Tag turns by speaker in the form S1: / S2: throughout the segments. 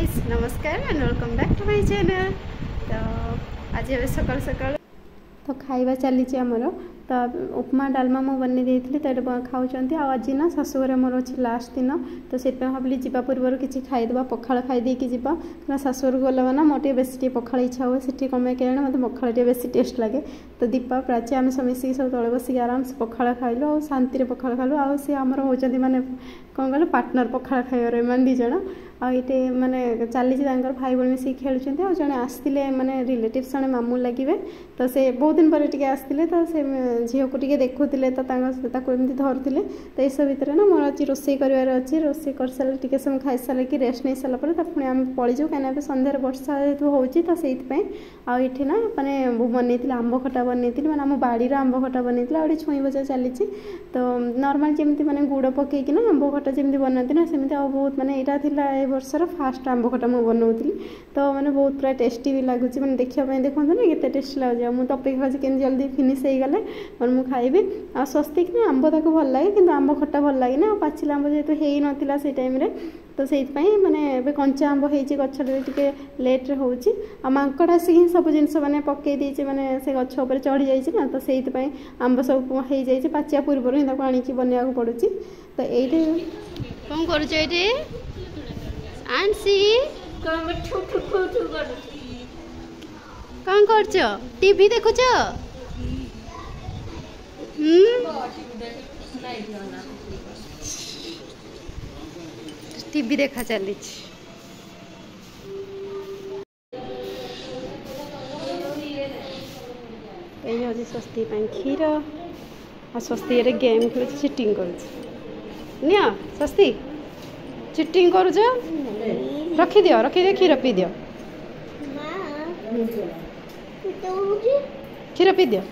S1: Guys नमस्कार and welcome back to my channel. तो आज सकाल सकाल तो खाइबा चली आमर तो उपमा डालमा मु बन देती तो खाऊँ आज ना शाशुघर मोर अच्छे लास्ट दिन तो से भाविली जावा पूर्व किसी खाईदे पखाड़ खाईदे जावा क्या शाशुघर गला ना मोटे बेस पखाड़ इच्छा हुए से कमे के मतलब पखाड़ बेस टेस्ट लगे। तो दीपा प्राची आम सब मिसिक सब तले बस आराम से पखाड़ खाइलु और शांति पखाड़ खाइलु आ सी आमर होती माने कौन कह पार्टनर पखाड़ खाइबार मान दीज आईटे माने चली भाई भाई मिसिक खेलुंट और जड़े आसते माने रिलेटिव जड़े मामू लगे तो से बहुत दिन पर आसते तो से झील को देखुले तो एमती धरुले तो यह भितर ना मोर आज रोसे करार अच्छे रोसे कर सारे टे समय खाई सारे कि रेस्ट नहीं सारा पर पुणी आम पलू कहीं सन्धार वर्षा जेहतु होती तो से आईटी ना माने बनई आंब खटा बनई मैंने आम बाड़ीर आंब खटा बनई आगे छुई बजा चली तो नॉर्मल जमी मैंने गुड़ पकईकि ना आंब खटा जमी बनाती ना सेमती बहुत माने यहाँ वर्षर फास्ट आंब खटा मुझे बनाऊली तो मैंने बहुत पूरा टेस्टी भी लगुच मैंने देखापी देखते ना केते टेस्टी लगे मुझे अपेक्षा अच्छे केमती जल्दी फिनिश हो गले और मुझे खाइबी आ स्वस्तिक ना आंब ताक भल लगे कि आंब खटा भल लगे ना पाचिला आंब जेहतु हो नाला से टाइम तो से मैंने कंचा आंब होती गचटे टे लेट्रे होची मांकड़ आसिक सब जिन मैंने पकई देचे मैंने से गछ उपर चढ़ी जाइए ना तो से आंब सब हो जाए पाचिया पूर्व ही आणिकी बनवाक पड़ू तो ये कौन कर आंसी कौन कर टीवी देखुच टीवी देखा चली ये स्वस्ति क्षीर आ स्वस्ति गेम खेल चिटिंग कर स्वस्ति चिटिंग कर रखी दियो क्षीर पी दियो क्षीर पी दियो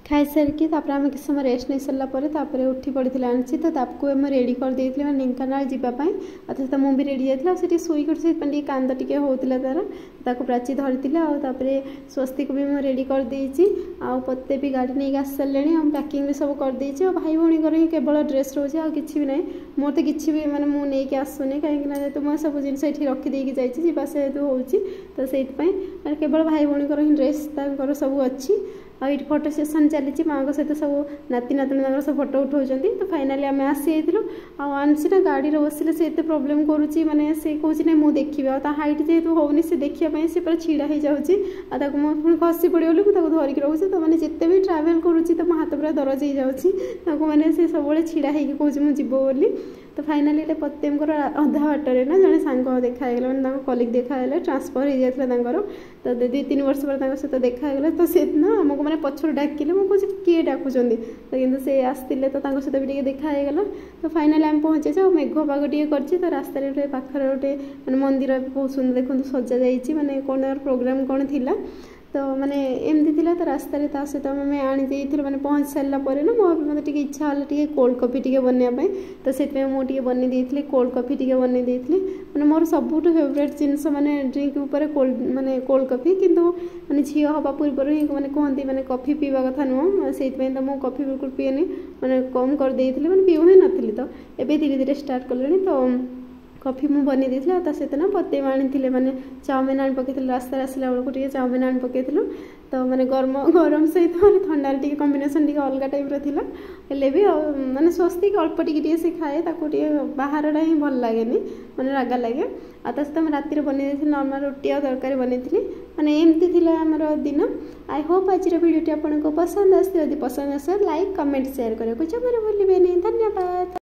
S1: खाई सारिकी आम किस समय रेस्ट नहीं सारापर उठी पड़ी आनी तो ताकू रेडी कर देती मैं ढेंकानाल जावाई तो मुझे रेडी जाता से शुईक से कांद टे होता तार प्राची धरी आउे स्वस्ति को भी मुझे रेडी कर देती आते भी गाड़ी नहीं आस सारे पैकिंग भी सब कर देती और भाई भौणी ही केवल ड्रेस रोचे आ कि भी ना मोर तो किसी भी मैंने मुझे आसुनी कहीं तो मैं सब जिन ये रखीदे जावा जेहतु हो से केवल भाई भौणी ही ड्रेस सब अच्छी और ये फोटो सेसन चली माँ सहित सब नाती नातुणी सब फोटो उठाऊँ तो फाइनाली आम आसी आंसी ना गाड़ी बसिले से प्रोब्लेम करुच्ची माने से कौन ना मुझे देखी हाइट जेहतु होनी से देखापी से पूरा छिड़ा हो जाऊँगी मुझे खसी पड़ी मुझे धरिक रोचे तो मैंने जिते भी ट्रावेल करुच्ची तो मो हाथ पूरा दरज हो जाऊँगी मैंने से सब छिड़ा हो कौच मुझे बोली तो फाइनाली ये पत्यमकर अधा बाटर ना जड़े सांग देखागला मैंने कलिग देखागले ट्रांसफर हो जाता तो 2-3 वर्ष पर सहित देखागला तो से ना आमको मैंने पछर डाकिले मुझे किए डाकुंट तो कितु से आसते तो सहित भी देखागला तो फाइनाली आम पहुँचे मेघ पाग टे कर रास्तार पाखर गोटे मैंने मंदिर बहुत सुंदर देखते सजा जाइए मैंने कौन प्रोग्राम कौन थिला तो मैंने एमती थी तो रास्त सहित आम आनी मैंने पहुँच सारापर ना मतलब इच्छा है कोल्ड कॉफी टे बनवाई तो से मुझे बन देती कोल्ड कॉफी टे बन देती मैंने मोर सबुठ फेवरेट जिनस मैंने ड्रिंक उपर कोल्ड माने कोल्ड कॉफी किंतु मैंने झील हवा पूर्व ही मैंने कहते मैंने कॉफी पीवा कथा नुह से तो मुझे कॉफी बिल्कुल पीएनि मैंने कम कर देती मैंने पीऊ ही नी तो ये धीरे धीरे स्टार्ट कले तो कॉफी मुझे बन देती सहित ना पते आनी मैंने चाउमिन आनी पकई रास्ता आसला बेलू चाउमिन आनी पकई तो मैंने गरम सहित मैंने थंडार टी कम्बिनेसन टी अलग टाइप रहा हेल्ले भी मैंने स्वस्ति अल्प टे से खाए बाहर ही भल लगे मैंने रागा लगे सहित मैं राति बन नॉर्मल रोटी और तरकारी बनई मैंने एमती थी आमर दिन आई होप आज वीडियो आपको पसंद आसती पसंद आस लाइक कमेंट शेयर करने को जमार भूलिए नहीं। धन्यवाद।